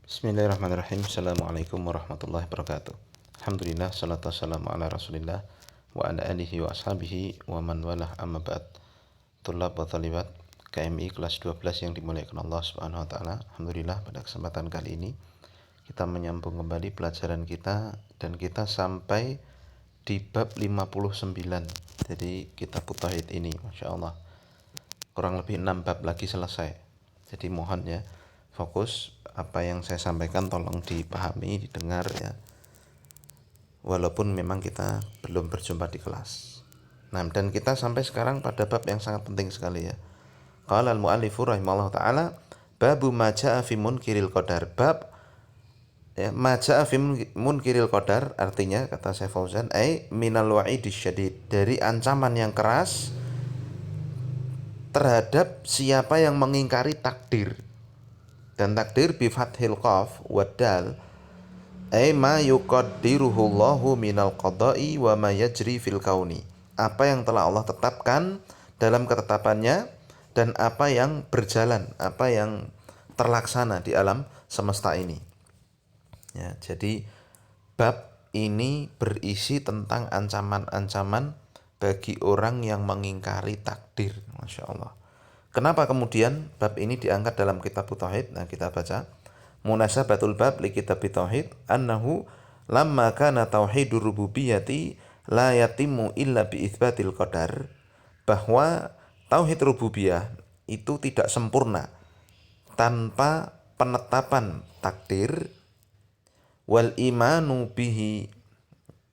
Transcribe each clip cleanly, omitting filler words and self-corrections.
Bismillahirrahmanirrahim. Assalamualaikum warahmatullahi wabarakatuh. Alhamdulillah, salatu wassalamu ala rasulillah wa ala alihi wa ashabihi wa man walah amma ba'd. Tulab wa talibat KMI kelas 12 yang dimuliakan Allah subhanahu wa ta'ala. Alhamdulillah, pada kesempatan kali ini kita menyambung kembali pelajaran kita dan kita sampai di bab 59. Jadi kitab Tauhid ini, Masya Allah, kurang lebih 6 bab lagi selesai. Jadi mohon ya, fokus apa yang saya sampaikan tolong dipahami, didengar ya. Walaupun memang kita belum berjumpa di kelas. Nah, dan kita sampai sekarang pada bab yang sangat penting sekali ya. Qala al-mu'allifu rahimahullah ta'ala, babu ma ja'a fi munkiril qadar. Bab ya, ma ja'a fi munkiril qadar, artinya kata Syekh Fauzan, minal wa'idis syadid, dari ancaman yang keras terhadap siapa yang mengingkari takdir. Dan takdir bi fathil qaf wa dal ma yuqaddiruhu Allahu minal qada'i wa ma yajri fil kauni. Apa yang telah Allah tetapkan dalam ketetapannya dan apa yang berjalan, apa yang terlaksana di alam semesta ini. Ya, jadi bab ini berisi tentang ancaman-ancaman bagi orang yang mengingkari takdir. Masya Allah. Kenapa kemudian bab ini diangkat dalam kitab Tauhid? Nah, kita baca. Munasabatul bab li kitab Tauhid annahu lamma kana tauhidur rububiyyati la yatimmu illa bi itsbatil qadar, bahwa tauhid rububiyah itu tidak sempurna tanpa penetapan takdir, wal imanu bihi,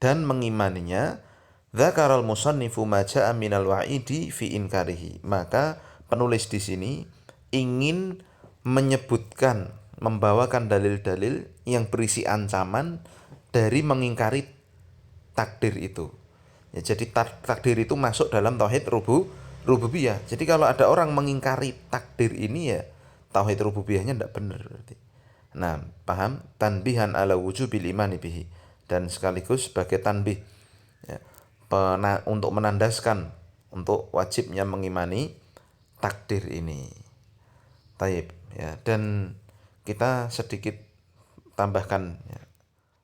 dan mengimaninya. Dzakaral musannifu ma jaa minal wa'idi fi inkarihi. Maka penulis di sini ingin menyebutkan, membawakan dalil-dalil yang berisi ancaman dari mengingkari takdir itu. Ya, jadi takdir itu masuk dalam tauhid rububiyah. Jadi kalau ada orang mengingkari takdir ini, ya tauhid rububiyahnya tidak benar berarti. Nah, paham? Tanbihan ala wujubil imani bihi, dan sekaligus sebagai tanbih ya, untuk menandaskan untuk wajibnya mengimani takdir ini. Taib ya, dan kita sedikit tambahkan ya.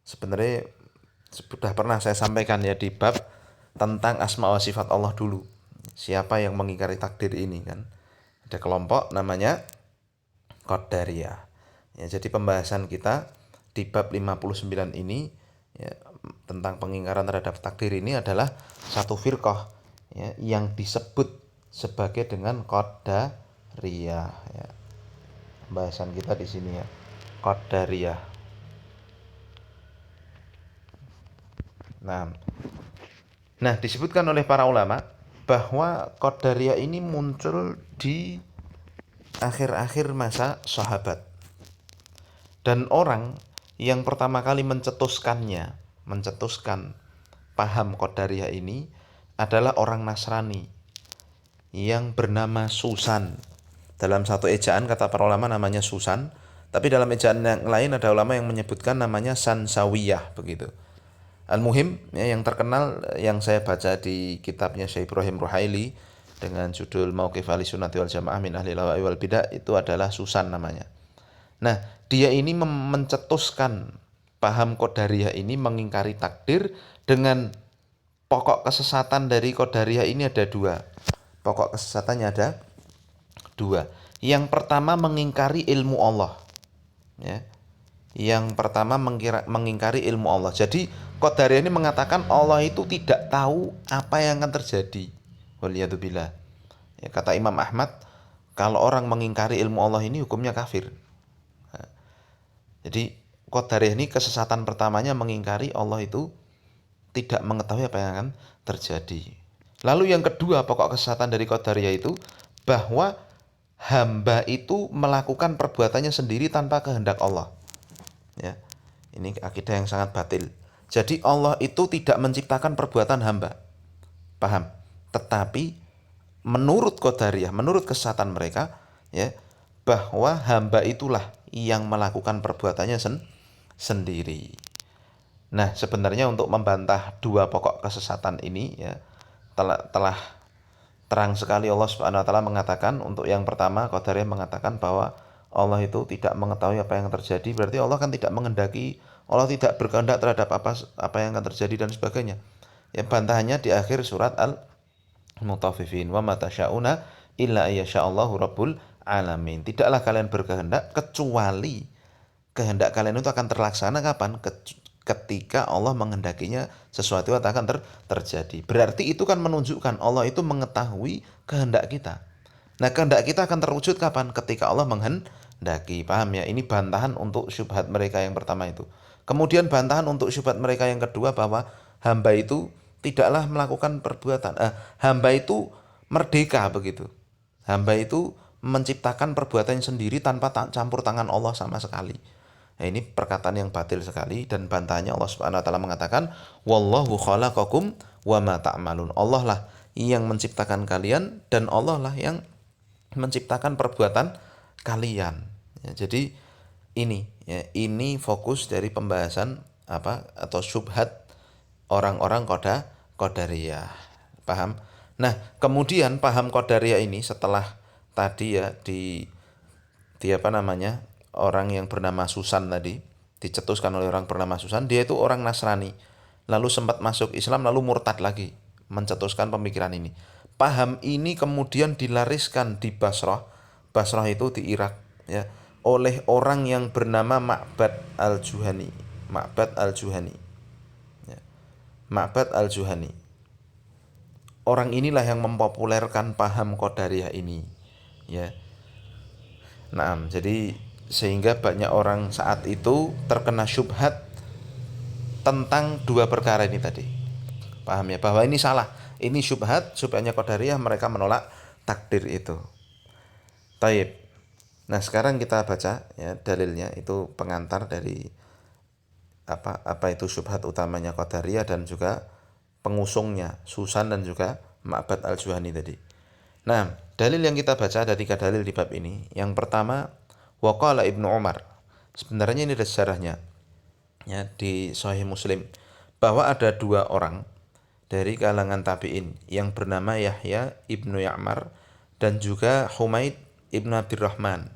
Sebenarnya sudah pernah saya sampaikan ya di bab tentang asma wa sifat Allah dulu. Siapa yang mengingkari takdir ini kan? Ada kelompok namanya Qadariyah. Ya, jadi pembahasan kita di bab 59 ini ya, tentang pengingkaran terhadap takdir ini adalah satu firqah ya, yang disebut sebagai dengan Qadariyah ya. Pembahasan kita di sini ya, Qadariyah. Nah, disebutkan oleh para ulama bahwa Qadariyah ini muncul di akhir-akhir masa sahabat. Dan orang yang pertama kali mencetuskan paham Qadariyah ini adalah orang Nasrani yang bernama Susan. Dalam satu ejaan kata para ulama namanya Susan, tapi dalam ejaan yang lain ada ulama yang menyebutkan namanya Sansawiyah begitu. Al-Muhim ya, yang terkenal yang saya baca di kitabnya Syekh Ibrahim Ruhaili dengan judul Mauqif Ahli Sunnati wal Jamaah min Ahli Lawa'i wal Bidah, itu adalah Susan namanya. Nah, dia ini mencetuskan paham Qadariyah ini, mengingkari takdir, dengan pokok kesesatan dari Qadariyah ini ada dua. Pokok kesesatannya ada dua. Yang pertama mengingkari ilmu Allah. Ya. Yang pertama mengingkari ilmu Allah. Jadi Qadariyah ini mengatakan Allah itu tidak tahu apa yang akan terjadi. Waliyadzubillah. Ya, kata Imam Ahmad, kalau orang mengingkari ilmu Allah ini hukumnya kafir. Jadi Qadariyah ini kesesatan pertamanya mengingkari Allah itu tidak mengetahui apa yang akan terjadi. Lalu yang kedua pokok kesesatan dari Qadariyah itu bahwa hamba itu melakukan perbuatannya sendiri tanpa kehendak Allah. Ya, ini akidah yang sangat batil. Jadi Allah itu tidak menciptakan perbuatan hamba. Paham? Tetapi menurut Qadariyah, menurut kesesatan mereka, ya, bahwa hamba itulah yang melakukan perbuatannya sendiri. Nah, sebenarnya untuk membantah dua pokok kesesatan ini ya, telah terang sekali Allah Subhanahu wa taala mengatakan. Untuk yang pertama, Qadariyah mengatakan bahwa Allah itu tidak mengetahui apa yang terjadi, berarti Allah kan tidak mengendaki, Allah tidak berkehendak terhadap apa yang akan terjadi dan sebagainya. Ya, bantahannya di akhir surat Al-Mutaffifin, wa ma tasyauna illa ayyasha'allahu rabbul alamin. Tidaklah kalian berkehendak kecuali kehendak kalian itu akan terlaksana kapan? Ketika Allah menghendakinya sesuatu akan terjadi. Berarti itu kan menunjukkan Allah itu mengetahui kehendak kita. Nah, kehendak kita akan terwujud kapan? Ketika Allah menghendaki. Paham ya? Ini bantahan untuk syubhat mereka yang pertama itu. Kemudian bantahan untuk syubhat mereka yang kedua bahwa hamba itu tidaklah melakukan perbuatan. Hamba itu merdeka begitu. Hamba itu menciptakan perbuatannya sendiri tanpa campur tangan Allah sama sekali. Nah, ini perkataan yang batil sekali, dan bantahannya Allah Subhanahu wa taala mengatakan wallahu khalaqakum wa ma ta'malun. Allah lah yang menciptakan kalian dan Allah lah yang menciptakan perbuatan kalian. Ya, jadi ini fokus dari pembahasan atau syubhat orang-orang qadariyah. Paham? Nah, kemudian paham qadariyah ini setelah tadi ya di orang yang bernama Susan tadi dicetuskan oleh orang bernama Susan, dia itu orang Nasrani, lalu sempat masuk Islam lalu murtad lagi, mencetuskan pemikiran ini. Paham ini kemudian dilariskan di Basrah itu di Irak ya, oleh orang yang bernama Ma'bad al-Juhani. Ya. Ma'bad al-Juhani. Orang inilah yang mempopulerkan paham Qadariyah ini ya. Nah, jadi sehingga banyak orang saat itu terkena syubhat tentang dua perkara ini tadi. Paham ya? Bahwa ini salah. Ini syubhatnya Qadariyah, mereka menolak takdir itu. Taib. Nah, sekarang kita baca ya dalilnya, itu pengantar dari apa itu syubhat utamanya Qadariyah dan juga pengusungnya Susan dan juga Ma'bad al-Juhani tadi. Nah, dalil yang kita baca ada 3 dalil di bab ini. Yang pertama, waqala Ibnu Umar. Sebenarnya ini ada sejarahnya ya di Sahih Muslim, bahwa ada 2 orang dari kalangan tabi'in yang bernama Yahya Ibnu Ya'mar dan juga Humaid Ibnu Abdurrahman,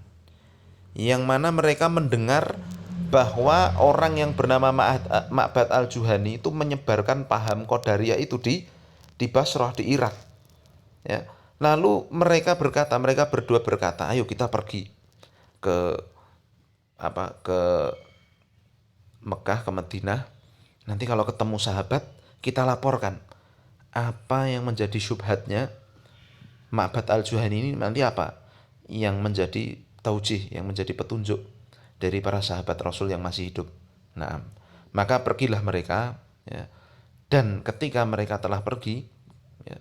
yang mana mereka mendengar bahwa orang yang bernama Ma'bad al-Juhani itu menyebarkan paham Qadariyah itu di Basrah, di Irak ya. Lalu mereka berdua berkata, ayo kita pergi ke ke Mekah, ke Madinah. Nanti kalau ketemu sahabat, kita laporkan apa yang menjadi syubhatnya Ma'bad al-Juhani ini, nanti apa yang menjadi taujih, yang menjadi petunjuk dari para sahabat Rasul yang masih hidup. Nah, maka pergilah mereka ya. Dan ketika mereka telah pergi ya,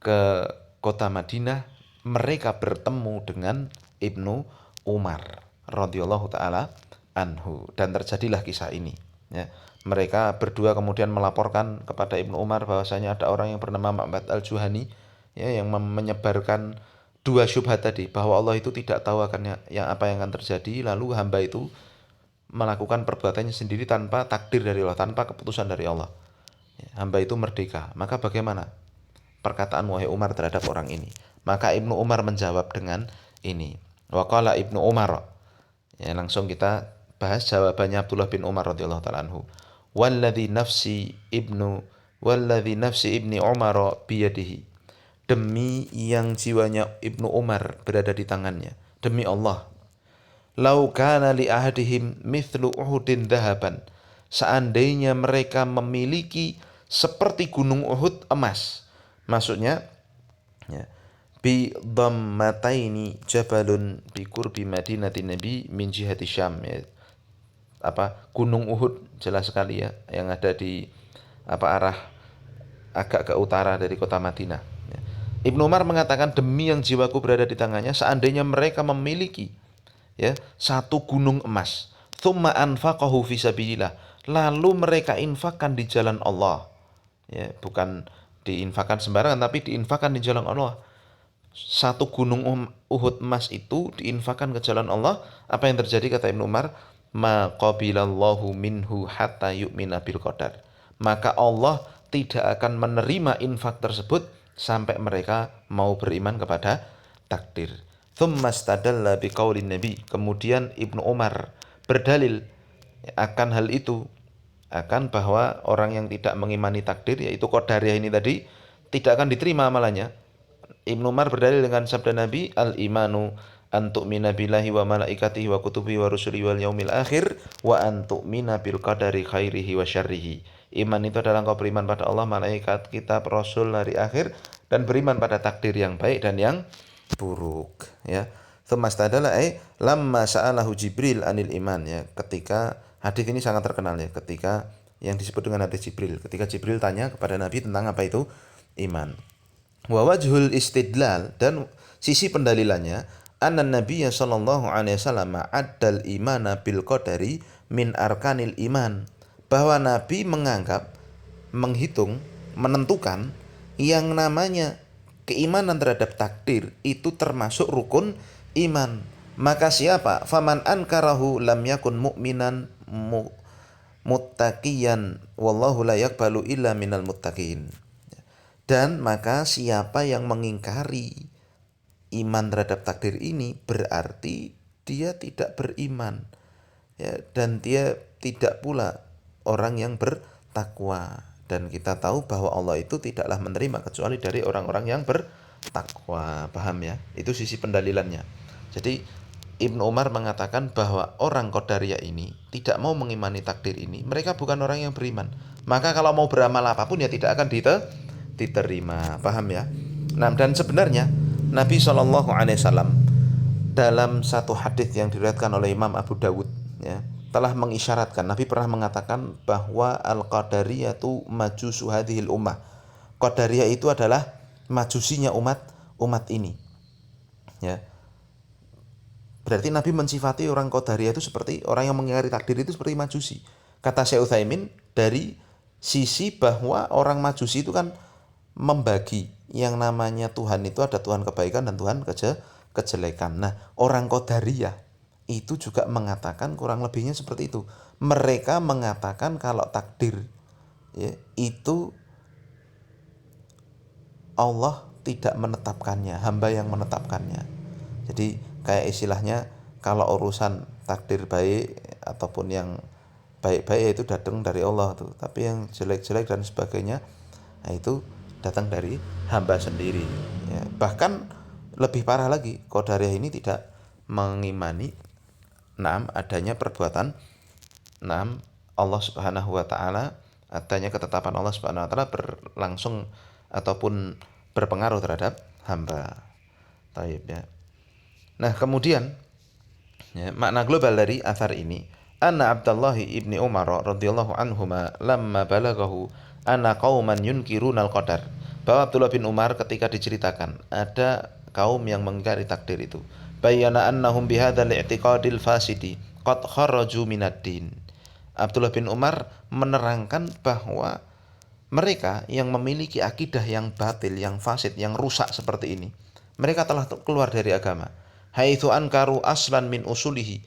ke kota Madinah, mereka bertemu dengan Ibnu Umar radhiyallahu taala anhu, dan terjadilah kisah ini ya. Mereka berdua kemudian melaporkan kepada Ibnu Umar bahwasanya ada orang yang bernama Ma'bad al-Juhani ya, yang menyebarkan 2 syubhat tadi, bahwa Allah itu tidak tahu akan apa yang akan terjadi, lalu hamba itu melakukan perbuatannya sendiri tanpa takdir dari Allah, tanpa keputusan dari Allah ya, hamba itu merdeka. Maka bagaimana perkataan wahai Umar terhadap orang ini? Maka Ibnu Umar menjawab dengan ini, waqala Ibnu Umar ya, langsung kita bahas jawabannya Abdullah bin Umar radhiyallahu taala anhu. Walladzi nafsi ibni Umar biyadihi. Demi yang jiwanya Ibnu Umar berada di tangannya, demi Allah, lau kana li ahadihim mithlu Uhudin dhahaban, seandainya mereka memiliki seperti gunung Uhud emas. Maksudnya ya, bi dhammataini jabalun bi qurbi madinati nabi min jihati syam ya. Gunung Uhud jelas sekali ya, yang ada di arah agak ke utara dari kota Madinah ya. Ibnu Umar mengatakan, demi yang jiwaku berada di tangannya, seandainya mereka memiliki ya 1 gunung emas, tsumma anfaqahu fi sabilillah, lalu mereka infakkan di jalan Allah ya, bukan diinfakkan sembarangan tapi diinfakkan di jalan Allah. 1 gunung Uhud emas itu diinfakkan ke jalan Allah, apa yang terjadi kata Ibnu Umar? Ma qabilallahu minhu hatta yu'mina bil qadar. Maka Allah tidak akan menerima infak tersebut sampai mereka mau beriman kepada takdir. Tsumma istadalla biqaulin Nabi. Kemudian Ibnu Umar berdalil akan hal itu, akan bahwa orang yang tidak mengimani takdir, yaitu qadariyah ini tadi, tidak akan diterima amalannya. Ibnu Umar berdalil dengan sabda Nabi, al-imanu an tu'mina billahi wa malaikatihi wa kutubihi wa rusulihi wal yaumil akhir wa an tu'mina bil qadari khairihi wa syarrihi. Iman itu adalah engkau beriman pada Allah, malaikat, kitab, rasul, hari akhir, dan beriman pada takdir yang baik dan yang buruk, ya. Tsumastadala lamma sa'alahu Jibril anil iman, ya. Ketika hadis ini sangat terkenal, ya, ketika yang disebut dengan hadis Jibril, ketika Jibril tanya kepada Nabi tentang apa itu iman. Wa wajhul istidlal, dan sisi pendalilannya, anna Nabiya sallallahu alaihi wasallam addal imana bil qadari min arkanil iman, bahwa Nabi menganggap, menghitung, menentukan yang namanya keimanan terhadap takdir itu termasuk rukun iman. Maka siapa faman ankarahu lam yakun mu'minan muttaqiyan wallahu la yaqbalu illa minal muttaqin. Dan maka siapa yang mengingkari iman terhadap takdir ini berarti dia tidak beriman, ya, dan dia tidak pula orang yang bertakwa. Dan kita tahu bahwa Allah itu tidaklah menerima kecuali dari orang-orang yang bertakwa. Paham, ya? Itu sisi pendalilannya. Jadi Ibnu Umar mengatakan bahwa orang Qadariyah ini tidak mau mengimani takdir ini, mereka bukan orang yang beriman. Maka kalau mau beramal apapun ya tidak akan diterima. Paham, ya? Nah, dan sebenarnya Nabi SAW dalam satu hadis yang diriwayatkan oleh Imam Abu Dawud, ya, telah mengisyaratkan, Nabi pernah mengatakan bahwa al-qadariyatu majusu hadhil ummah. Qadariyah itu adalah majusinya umat ini, ya. Berarti Nabi mensifati orang Qadariyah itu seperti orang yang mengingkari takdir itu seperti majusi. Kata Syekh Utsaimin, dari sisi bahwa orang majusi itu kan membagi yang namanya Tuhan itu ada Tuhan kebaikan dan Tuhan kejelekan. Nah, orang Qadariyah itu juga mengatakan kurang lebihnya seperti itu. Mereka mengatakan kalau takdir, ya, itu Allah tidak menetapkannya, hamba yang menetapkannya. Jadi kayak istilahnya kalau urusan takdir baik ataupun yang baik-baik itu datang dari Allah tuh, tapi yang jelek-jelek dan sebagainya, nah itu datang dari hamba sendiri, ya. Bahkan lebih parah lagi, Qadariyah ini tidak mengimani adanya perbuatan Allah Subhanahu wa taala, adanya ketetapan Allah Subhanahu wa taala berlangsung ataupun berpengaruh terhadap hamba. Taib, ya. Nah, kemudian, ya, makna global dari athar ini, anna Abdullah ibni Umar radhiyallahu anhuma lamma balaghahu anna qauman yunkiruna al-qadar, bahwa Abdullah bin Umar ketika diceritakan ada kaum yang mengingkari takdir itu, bayyana annahum bihadzal i'tiqadil fasidi qad kharaju minad din. Abdullah bin Umar menerangkan bahwa mereka yang memiliki akidah yang batil, yang fasid, yang rusak seperti ini, mereka telah keluar dari agama. Haitsu ankaru aslan min usulihi,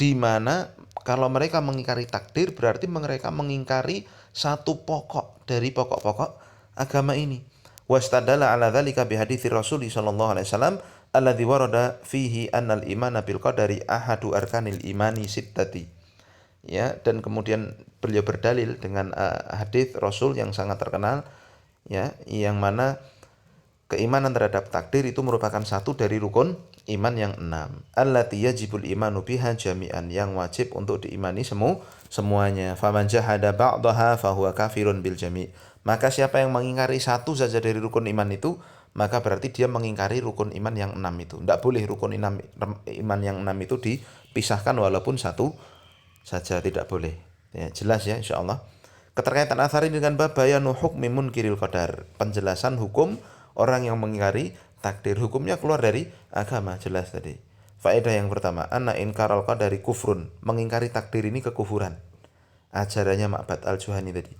di mana kalau mereka mengingkari takdir berarti mereka mengingkari satu pokok dari pokok-pokok agama ini. Wastadalla ala dzalika bi hadits Rasul sallallahu alaihi wasallam alladzi warada fihi annal imana bil qadari ahadu arkanil imani sittati. Ya, dan kemudian beliau berdalil dengan hadis Rasul yang sangat terkenal, ya, yang mana keimanan terhadap takdir itu merupakan satu dari rukun iman yang 6. Allati yajibul imanu biha jami'an, yang wajib untuk diimani semuanya. Faman jahada ba'daha fahuwa kafirun bil jami'. Maka siapa yang mengingkari satu saja dari rukun iman itu, maka berarti dia mengingkari rukun iman yang 6 itu. Tidak boleh rukun iman yang 6 itu dipisahkan walaupun satu saja, tidak boleh. Ya, jelas, ya, insyaallah. Keterkaitan athar ini dengan bab bayanu hukmi munkiril qadar, penjelasan hukum orang yang mengingkari takdir, hukumnya keluar dari agama, jelas tadi. Faedah yang pertama, anna inkaral qadari kufrun, mengingkari takdir ini kekufuran. Ajarannya Ma'bad al-Juhani tadi.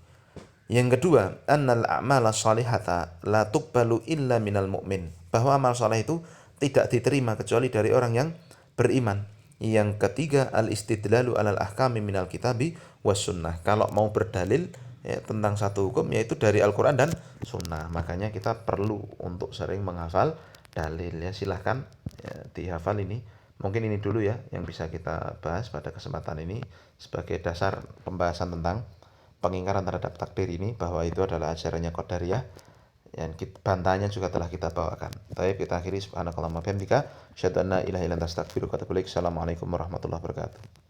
Yang kedua, annal a'mala shalihata la tuqbalu illa minal mu'min, bahwa amal saleh itu tidak diterima kecuali dari orang yang beriman. Yang ketiga, al-istidlalu alal ahkami minal kitabi was sunnah, kalau mau berdalil, ya, tentang satu hukum yaitu dari Al-Quran dan Sunnah. Makanya kita perlu untuk sering menghafal dalil ya. Silahkan ya, dihafal ini. Mungkin ini dulu ya yang bisa kita bahas pada kesempatan ini sebagai dasar pembahasan tentang pengingkaran terhadap takdir ini, bahwa itu adalah ajarannya Qadariyah, dan bantahannya juga telah kita bawakan. Baik, kita akhiri subhanakallahumma wa bihamdika asyhadu an la ilaha illa anta astaghfiruka wa atubu ilaik. Assalamualaikum warahmatullahi wabarakatuh.